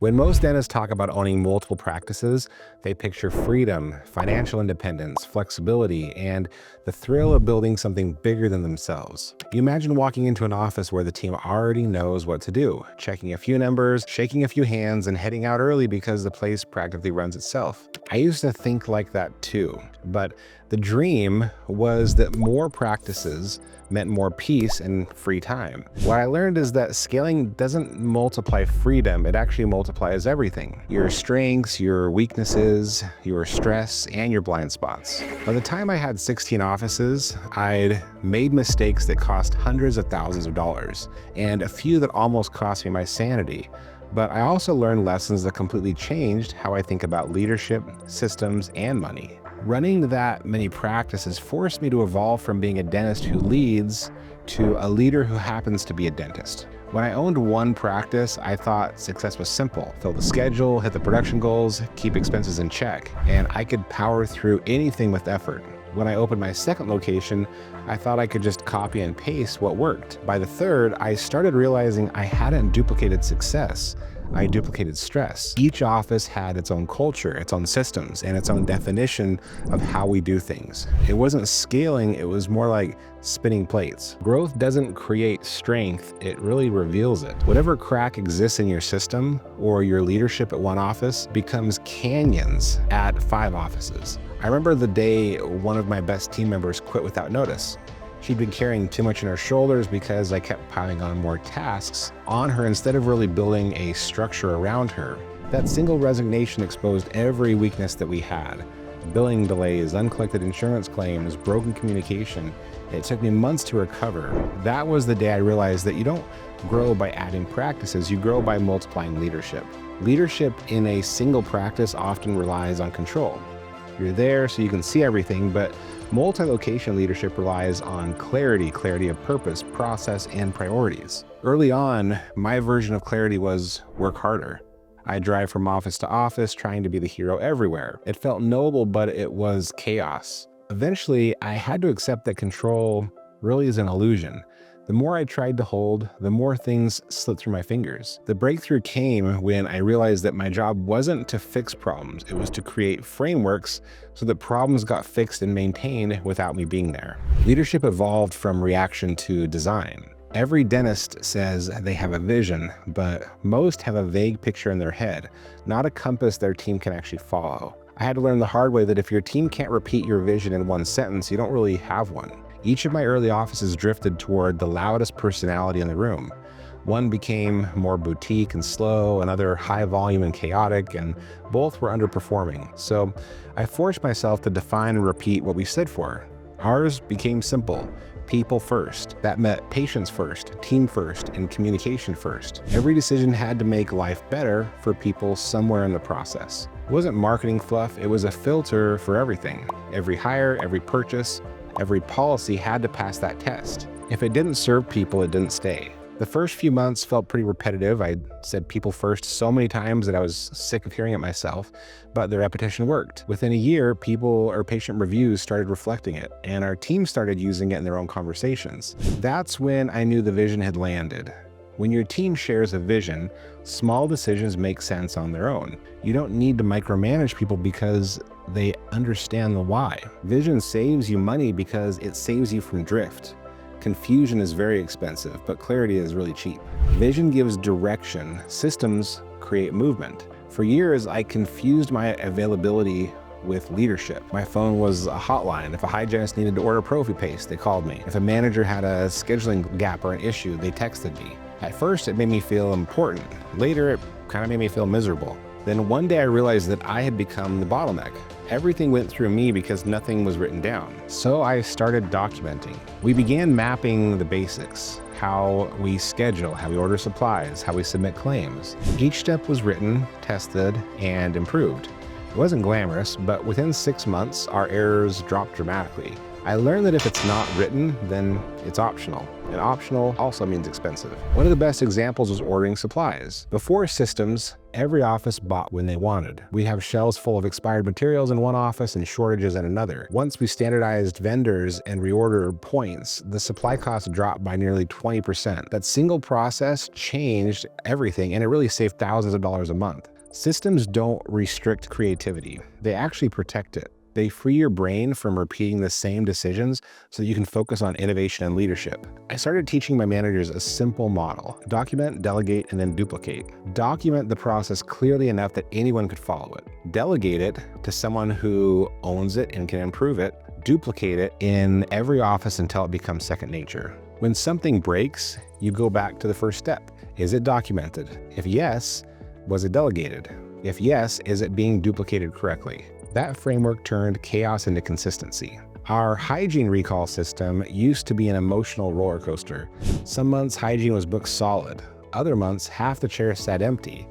When most dentists talk about owning multiple practices, they picture freedom, financial independence, flexibility, and the thrill of building something bigger than themselves. You imagine walking into an office where the team already knows what to do, checking a few numbers, shaking a few hands, and heading out early because the place practically runs itself. I used to think like that too, but the dream was that more practices meant more peace and free time. What I learned is that scaling doesn't multiply freedom, it actually multiplies everything. Your strengths, your weaknesses, your stress, and your blind spots. By the time I had 16 offices, I'd made mistakes that cost hundreds of thousands of dollars, and a few that almost cost me my sanity. But I also learned lessons that completely changed how I think about leadership, systems, and money. Running that many practices forced me to evolve from being a dentist who leads to a leader who happens to be a dentist. When I owned one practice, I thought success was simple. Fill the schedule, hit the production goals, keep expenses in check, and I could power through anything with effort. When I opened my second location, I thought I could just copy and paste what worked. By the third, I started realizing I hadn't duplicated success. I duplicated stress. Each office had its own culture, its own systems, and its own definition of how we do things. It wasn't scaling, it was more like spinning plates. Growth doesn't create strength, it really reveals it. Whatever crack exists in your system or your leadership at one office becomes canyons at 5 offices. I remember the day one of my best team members quit without notice. She'd been carrying too much on her shoulders because I kept piling on more tasks on her instead of really building a structure around her. That single resignation exposed every weakness that we had. Billing delays, uncollected insurance claims, broken communication. It took me months to recover. That was the day I realized that you don't grow by adding practices, you grow by multiplying leadership. Leadership in a single practice often relies on control. You're there so you can see everything, but multi-location leadership relies on clarity of purpose, process, and priorities. Early on, my version of clarity was work harder. I drive from office to office trying to be the hero everywhere. It felt noble, but it was chaos. Eventually, I had to accept that control really is an illusion. The more I tried to hold, the more things slipped through my fingers. The breakthrough came when I realized that my job wasn't to fix problems, it was to create frameworks so that problems got fixed and maintained without me being there. Leadership evolved from reaction to design. Every dentist says they have a vision, but most have a vague picture in their head, not a compass their team can actually follow. I had to learn the hard way that if your team can't repeat your vision in one sentence, you don't really have one. Each of my early offices drifted toward the loudest personality in the room. One became more boutique and slow, another high volume and chaotic, and both were underperforming. So I forced myself to define and repeat what we stood for. Ours became simple. People first. That meant patients first, team first, and communication first. Every decision had to make life better for people somewhere in the process. It wasn't marketing fluff, it was a filter for everything. Every hire, every purchase, every policy had to pass that test. If it didn't serve people, it didn't stay. The first few months felt pretty repetitive. I said people first so many times that I was sick of hearing it myself, but the repetition worked. Within a year, people or patient reviews started reflecting it, and our team started using it in their own conversations. That's when I knew the vision had landed. When your team shares a vision, small decisions make sense on their own. You don't need to micromanage people because they understand the why. Vision saves you money because it saves you from drift. Confusion is very expensive, but clarity is really cheap. Vision gives direction. Systems create movement. For years, I confused my availability with leadership. My phone was a hotline. If a hygienist needed to order prophy paste, they called me. If a manager had a scheduling gap or an issue, they texted me. At first, it made me feel important. Later, it kind of made me feel miserable. Then one day I realized that I had become the bottleneck. Everything went through me because nothing was written down. So I started documenting. We began mapping the basics, how we schedule, how we order supplies, how we submit claims. Each step was written, tested, and improved. It wasn't glamorous, but within 6 months, our errors dropped dramatically. I learned that if it's not written, then it's optional. And optional also means expensive. One of the best examples was ordering supplies. Before systems, every office bought when they wanted. We have shelves full of expired materials in one office and shortages in another. Once we standardized vendors and reorder points, the supply costs dropped by nearly 20%. That single process changed everything, and it really saved thousands of dollars a month. Systems don't restrict creativity. They actually protect it. They free your brain from repeating the same decisions so that you can focus on innovation and leadership. I started teaching my managers a simple model: document, delegate, and then duplicate. Document the process clearly enough that anyone could follow it. Delegate it to someone who owns it and can improve it. Duplicate it in every office until it becomes second nature. When something breaks, you go back to the first step. Is it documented? If yes, was it delegated? If yes, is it being duplicated correctly? That framework turned chaos into consistency. Our hygiene recall system used to be an emotional roller coaster. Some months hygiene was booked solid. Other months, half the chairs sat empty.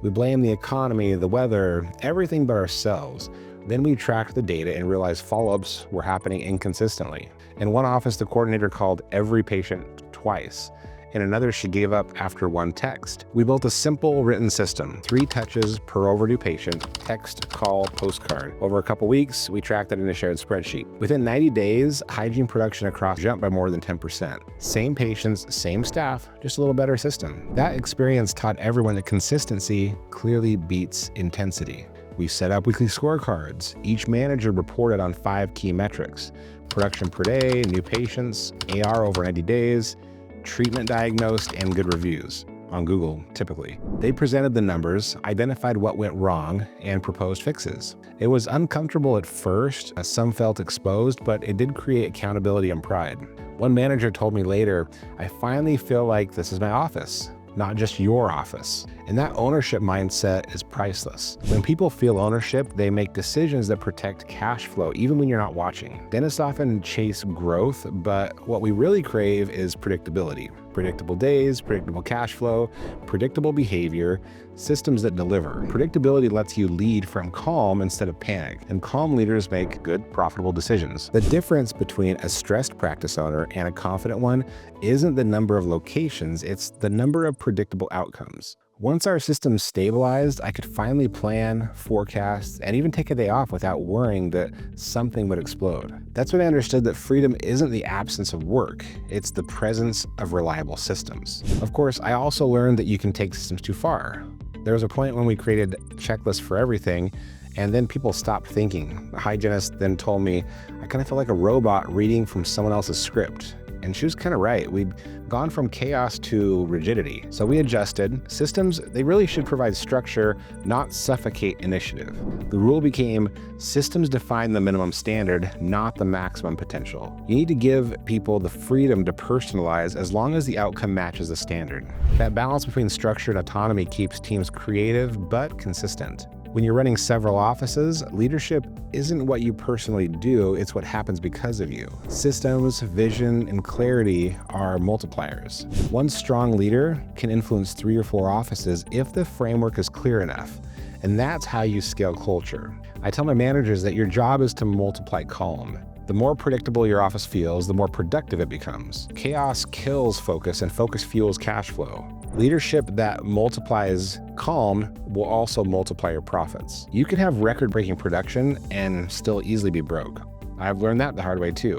We blamed the economy, the weather, everything but ourselves. Then we tracked the data and realized follow-ups were happening inconsistently. In one office, the coordinator called every patient twice. In another, she gave up after one text. We built a simple written system: 3 touches per overdue patient, text, call, postcard. Over a couple weeks, we tracked it in a shared spreadsheet. Within 90 days, hygiene production across jumped by more than 10%. Same patients, same staff, just a little better system. That experience taught everyone that consistency clearly beats intensity. We set up weekly scorecards. Each manager reported on 5 key metrics: production per day, new patients, AR over 90 days, treatment diagnosed, and good reviews on Google, typically. They presented the numbers, identified what went wrong, and proposed fixes. It was uncomfortable at first, as some felt exposed, but it did create accountability and pride. One manager told me later, "I finally feel like this is my office, not just your office." And that ownership mindset is priceless. When people feel ownership, they make decisions that protect cash flow, even when you're not watching. Dentists often chase growth, but what we really crave is predictability. Predictable days, predictable cash flow, predictable behavior, systems that deliver. Predictability lets you lead from calm instead of panic, and calm leaders make good, profitable decisions. The difference between a stressed practice owner and a confident one isn't the number of locations, it's the number of predictable outcomes. Once our system stabilized, I could finally plan, forecast, and even take a day off without worrying that something would explode. That's when I understood that freedom isn't the absence of work, it's the presence of reliable systems. Of course, I also learned that you can take systems too far. There was a point when we created checklists for everything, and then people stopped thinking. The hygienist then told me, I kind of felt like a robot reading from someone else's script. And she was kind of right. We'd gone from chaos to rigidity. So we adjusted. Systems, they really should provide structure, not suffocate initiative. The rule became systems define the minimum standard, not the maximum potential. You need to give people the freedom to personalize as long as the outcome matches the standard. That balance between structure and autonomy keeps teams creative but consistent. When you're running several offices, leadership isn't what you personally do, it's what happens because of you. Systems, vision, and clarity are multipliers. One strong leader can influence 3 or 4 offices if the framework is clear enough. And that's how you scale culture. I tell my managers that your job is to multiply calm. The more predictable your office feels, the more productive it becomes. Chaos kills focus, and focus fuels cash flow. Leadership that multiplies calm will also multiply your profits. You can have record-breaking production and still easily be broke. I've learned that the hard way too.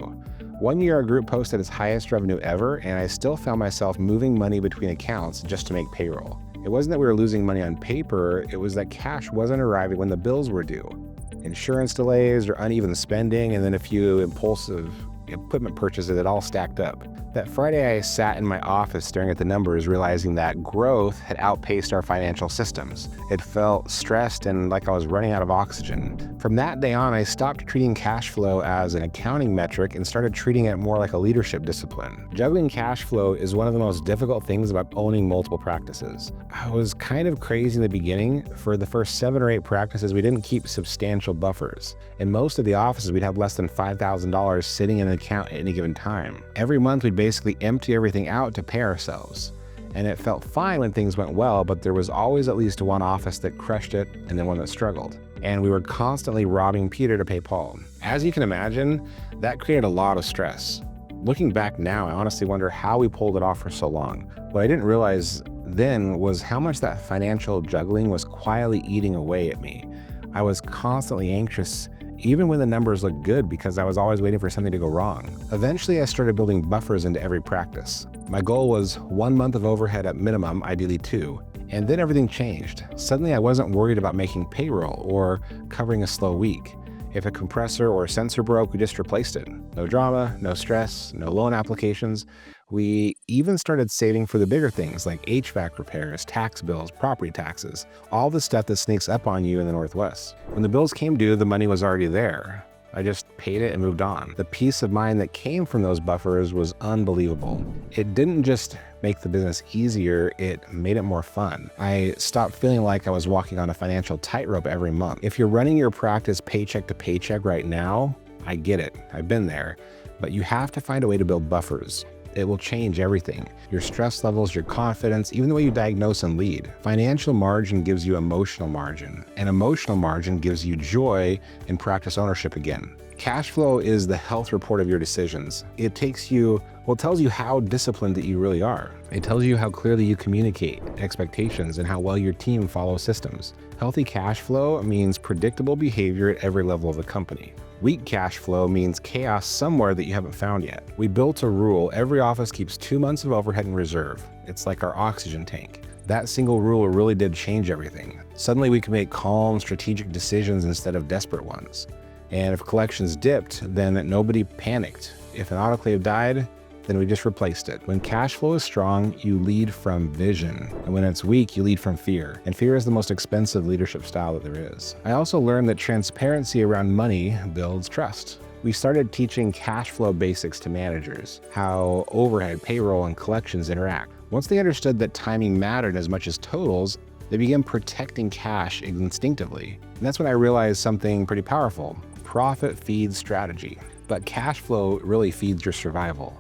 One year our group posted its highest revenue ever, and I still found myself moving money between accounts just to make payroll. It wasn't that we were losing money on paper, it was that cash wasn't arriving when the bills were due. Insurance delays or uneven spending, and then a few impulsive equipment purchases, it all stacked up. That Friday I sat in my office staring at the numbers, realizing that growth had outpaced our financial systems. It felt stressed and like I was running out of oxygen. From that day on, I stopped treating cash flow as an accounting metric and started treating it more like a leadership discipline. Juggling cash flow is one of the most difficult things about owning multiple practices. I was kind of crazy in the beginning. For the first 7 or 8 practices, we didn't keep substantial buffers. In most of the offices, we'd have less than $5,000 sitting in an account at any given time. Every month, we'd basically empty everything out to pay ourselves. And it felt fine when things went well, but there was always at least one office that crushed it and then one that struggled. And we were constantly robbing Peter to pay Paul. As you can imagine, that created a lot of stress. Looking back now, I honestly wonder how we pulled it off for so long. What I didn't realize then was how much that financial juggling was quietly eating away at me. I was constantly anxious, even when the numbers looked good, because I was always waiting for something to go wrong. Eventually, I started building buffers into every practice. My goal was 1 month of overhead at minimum, ideally 2. And then everything changed. Suddenly, I wasn't worried about making payroll or covering a slow week. If a compressor or a sensor broke, we just replaced it. No drama, no stress, no loan applications. We even started saving for the bigger things like HVAC repairs, tax bills, property taxes, all the stuff that sneaks up on you in the Northwest. When the bills came due, the money was already there. I just paid it and moved on. The peace of mind that came from those buffers was unbelievable. It didn't just make the business easier, it made it more fun. I stopped feeling like I was walking on a financial tightrope every month. If you're running your practice paycheck to paycheck right now, I get it. I've been there. But you have to find a way to build buffers. It will change everything. Your stress levels, your confidence, even the way you diagnose and lead. Financial margin gives you emotional margin, and emotional margin gives you joy and practice ownership again. Cash flow is the health report of your decisions. It tells you how disciplined that you really are. It tells you how clearly you communicate expectations and how well your team follows systems. Healthy cash flow means predictable behavior at every level of the company. Weak cash flow means chaos somewhere that you haven't found yet. We built a rule: every office keeps 2 months of overhead in reserve. It's like our oxygen tank. That single rule really did change everything. Suddenly we could make calm, strategic decisions instead of desperate ones. And if collections dipped, then nobody panicked. If an autoclave died, then we just replaced it. When cash flow is strong, you lead from vision. And when it's weak, you lead from fear. And fear is the most expensive leadership style that there is. I also learned that transparency around money builds trust. We started teaching cash flow basics to managers, how overhead, payroll, and collections interact. Once they understood that timing mattered as much as totals, they began protecting cash instinctively. And that's when I realized something pretty powerful. Profit feeds strategy, but cash flow really feeds your survival.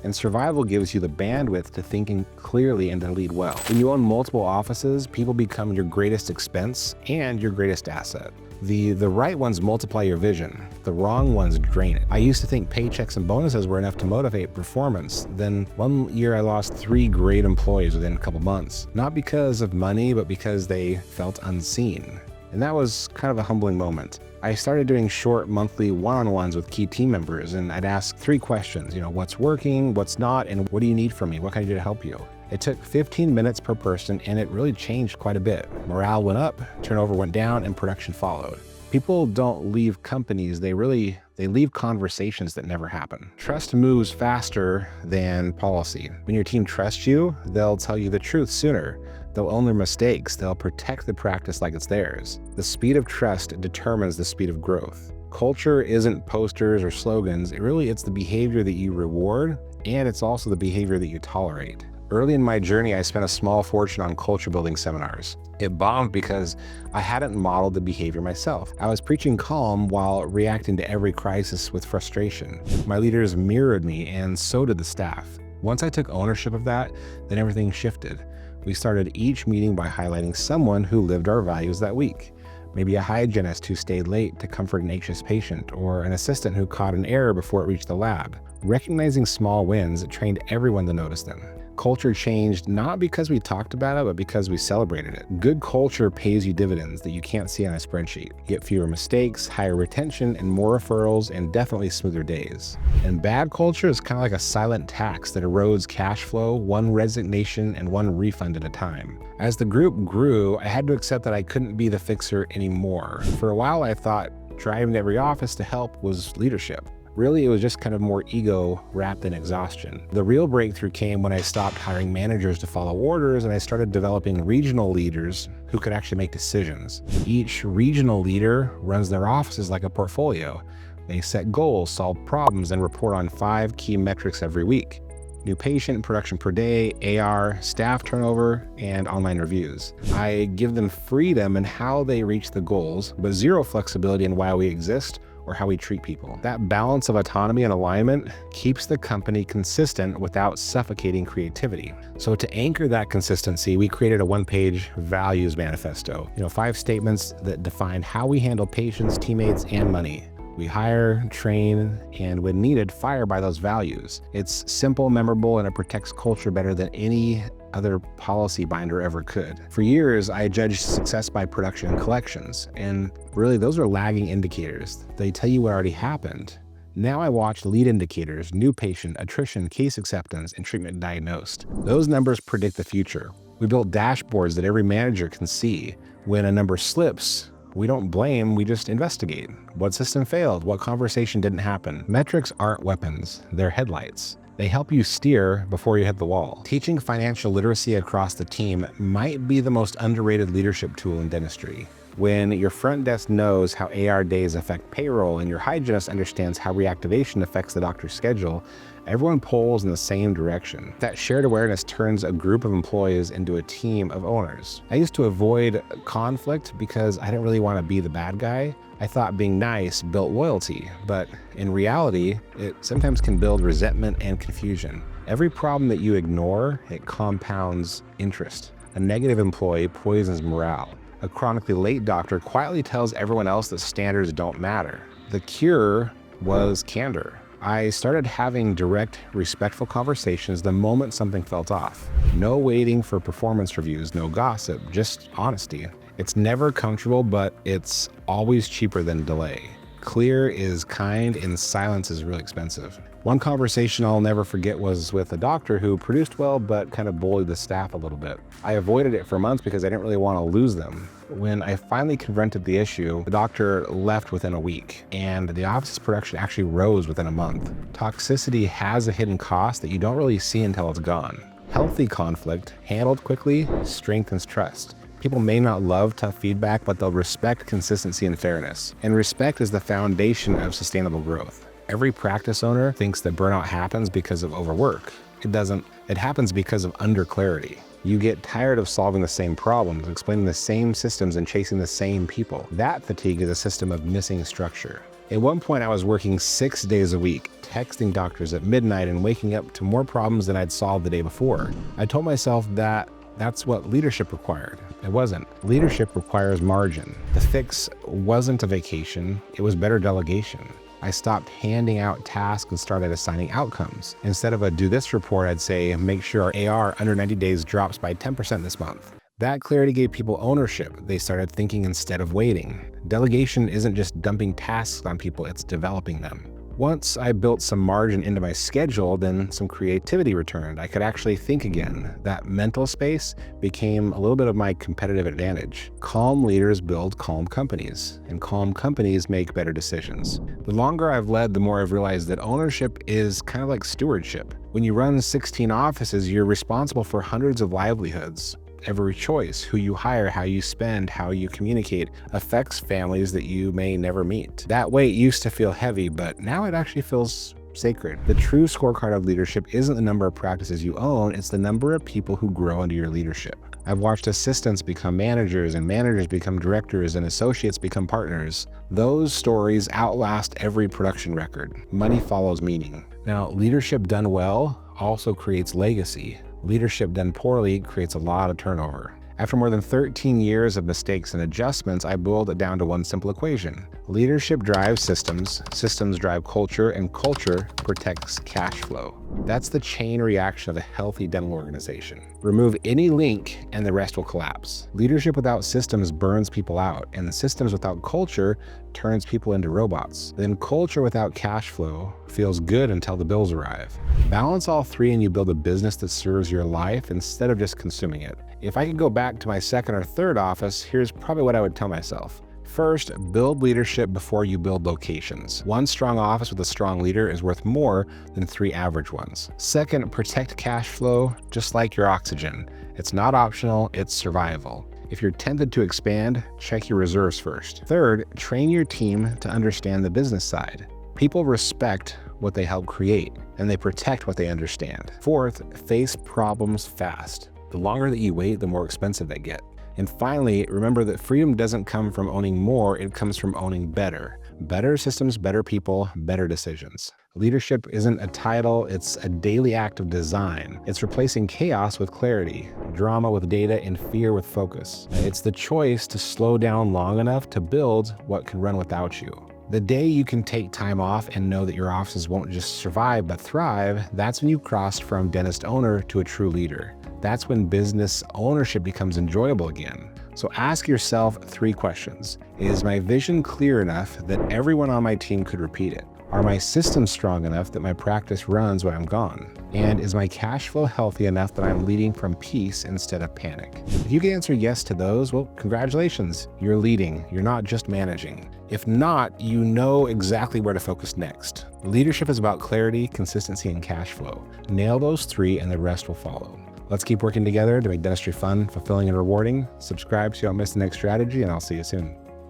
And survival gives you the bandwidth to think clearly and to lead well. When you own multiple offices, people become your greatest expense and your greatest asset. The right ones multiply your vision. The wrong ones drain it. I used to think paychecks and bonuses were enough to motivate performance. Then one year I lost 3 great employees within a couple months. Not because of money, but because they felt unseen. And that was kind of a humbling moment. I started doing short monthly one-on-ones with key team members, and I'd ask 3 questions, what's working, what's not, and what do you need from me? What can I do to help you? It took 15 minutes per person, and it really changed quite a bit. Morale went up, turnover went down, and production followed. People don't leave companies, they leave conversations that never happen. Trust moves faster than policy. When your team trusts you, they'll tell you the truth sooner. They'll own their mistakes. They'll protect the practice like it's theirs. The speed of trust determines the speed of growth. Culture isn't posters or slogans. It's the behavior that you reward, and it's also the behavior that you tolerate. Early in my journey, I spent a small fortune on culture building seminars. It bombed because I hadn't modeled the behavior myself. I was preaching calm while reacting to every crisis with frustration. My leaders mirrored me, and so did the staff. Once I took ownership of that, then everything shifted. We started each meeting by highlighting someone who lived our values that week. Maybe a hygienist who stayed late to comfort an anxious patient, or an assistant who caught an error before it reached the lab. Recognizing small wins trained everyone to notice them. Culture changed not because we talked about it, but because we celebrated it. Good culture pays you dividends that you can't see on a spreadsheet. You get fewer mistakes, higher retention, and more referrals, and definitely smoother days. And bad culture is kind of like a silent tax that erodes cash flow, one resignation and one refund at a time. As the group grew, I had to accept that I couldn't be the fixer anymore. For a while, I thought driving to every office to help was leadership. Really, it was just kind of more ego wrapped in exhaustion. The real breakthrough came when I stopped hiring managers to follow orders, and I started developing regional leaders who could actually make decisions. Each regional leader runs their offices like a portfolio. They set goals, solve problems, and report on 5 key metrics every week: new patient production per day, AR, staff turnover, and online reviews. I give them freedom in how they reach the goals, but zero flexibility in why we exist or how we treat people. That balance of autonomy and alignment keeps the company consistent without suffocating creativity. So to anchor that consistency, we created a one-page values manifesto. 5 statements that define how we handle patients, teammates, and money. We hire, train, and when needed, fire by those values. It's simple, memorable, and it protects culture better than any other policy binder ever could. For years, I judged success by production and collections, and really those are lagging indicators. They tell you what already happened. Now I watch lead indicators, new patient, attrition, case acceptance, and treatment diagnosed. Those numbers predict the future. We built dashboards that every manager can see. When a number slips, we don't blame, we just investigate. What system failed? What conversation didn't happen? Metrics aren't weapons, they're headlights. They help you steer before you hit the wall. Teaching financial literacy across the team might be the most underrated leadership tool in dentistry. When your front desk knows how AR days affect payroll and your hygienist understands how reactivation affects the doctor's schedule, everyone pulls in the same direction. That shared awareness turns a group of employees into a team of owners. I used to avoid conflict because I didn't really want to be the bad guy. I thought being nice built loyalty, but in reality, it sometimes can build resentment and confusion. Every problem that you ignore, it compounds interest. A negative employee poisons morale. A chronically late doctor quietly tells everyone else that standards don't matter. The cure was candor. I started having direct, respectful conversations the moment something felt off. No waiting for performance reviews, no gossip, just honesty. It's never comfortable, but it's always cheaper than delay. Clear is kind and silence is really expensive. One conversation I'll never forget was with a doctor who produced well but kind of bullied the staff a little bit. I avoided it for months because I didn't really want to lose them. When I finally confronted the issue, the doctor left within a week, and the office's production actually rose within a month. Toxicity has a hidden cost that you don't really see until it's gone. Healthy conflict, handled quickly, strengthens trust. People may not love tough feedback, but they'll respect consistency and fairness. And respect is the foundation of sustainable growth. Every practice owner thinks that burnout happens because of overwork. It doesn't. It happens because of under-clarity. You get tired of solving the same problems, explaining the same systems, and chasing the same people. That fatigue is a system of missing structure. At one point, I was working 6 days a week, texting doctors at midnight and waking up to more problems than I'd solved the day before. I told myself that that's what leadership required. It wasn't. Leadership requires margin. The fix wasn't a vacation, it was better delegation. I stopped handing out tasks and started assigning outcomes. Instead of a do this report, I'd say, make sure our AR under 90 days drops by 10% this month. That clarity gave people ownership. They started thinking instead of waiting. Delegation isn't just dumping tasks on people, it's developing them. Once I built some margin into my schedule, then some creativity returned. I could actually think again. That mental space became a little bit of my competitive advantage. Calm leaders build calm companies, and calm companies make better decisions. The longer I've led, the more I've realized that ownership is kind of like stewardship. When you run 16 offices, you're responsible for hundreds of livelihoods. Every choice, who you hire, how you spend, how you communicate, affects families that you may never meet. That weight used to feel heavy, but now it actually feels sacred. The true scorecard of leadership isn't the number of practices you own, it's the number of people who grow under your leadership. I've watched assistants become managers, and managers become directors, and associates become partners. Those stories outlast every production record. Money follows meaning. Now, leadership done well also creates legacy. Leadership done poorly creates a lot of turnover. After more than 13 years of mistakes and adjustments, I boiled it down to one simple equation. Leadership drives systems, systems drive culture, and culture protects cash flow. That's the chain reaction of a healthy dental organization. Remove any link and the rest will collapse. Leadership without systems burns people out, and the systems without culture turns people into robots. Then culture without cash flow feels good until the bills arrive. Balance all three and you build a business that serves your life instead of just consuming it. If I could go back to my second or third office, here's probably what I would tell myself. First, build leadership before you build locations. One strong office with a strong leader is worth more than 3 average ones. Second, protect cash flow just like your oxygen. It's not optional, it's survival. If you're tempted to expand, check your reserves first. Third, train your team to understand the business side. People respect what they help create, and they protect what they understand. Fourth, face problems fast. The longer that you wait, the more expensive they get. And finally, remember that freedom doesn't come from owning more, it comes from owning better. Better systems, better people, better decisions. Leadership isn't a title, it's a daily act of design. It's replacing chaos with clarity, drama with data, and fear with focus. It's the choice to slow down long enough to build what can run without you. The day you can take time off and know that your offices won't just survive but thrive, that's when you've crossed from dentist owner to a true leader. That's when business ownership becomes enjoyable again. So ask yourself 3 questions. Is my vision clear enough that everyone on my team could repeat it? Are my systems strong enough that my practice runs when I'm gone? And is my cash flow healthy enough that I'm leading from peace instead of panic? If you can answer yes to those, well, congratulations, you're leading, you're not just managing. If not, you know exactly where to focus next. Leadership is about clarity, consistency, and cash flow. Nail those 3 and the rest will follow. Let's keep working together to make dentistry fun, fulfilling, and rewarding. Subscribe so you don't miss the next strategy, and I'll see you soon.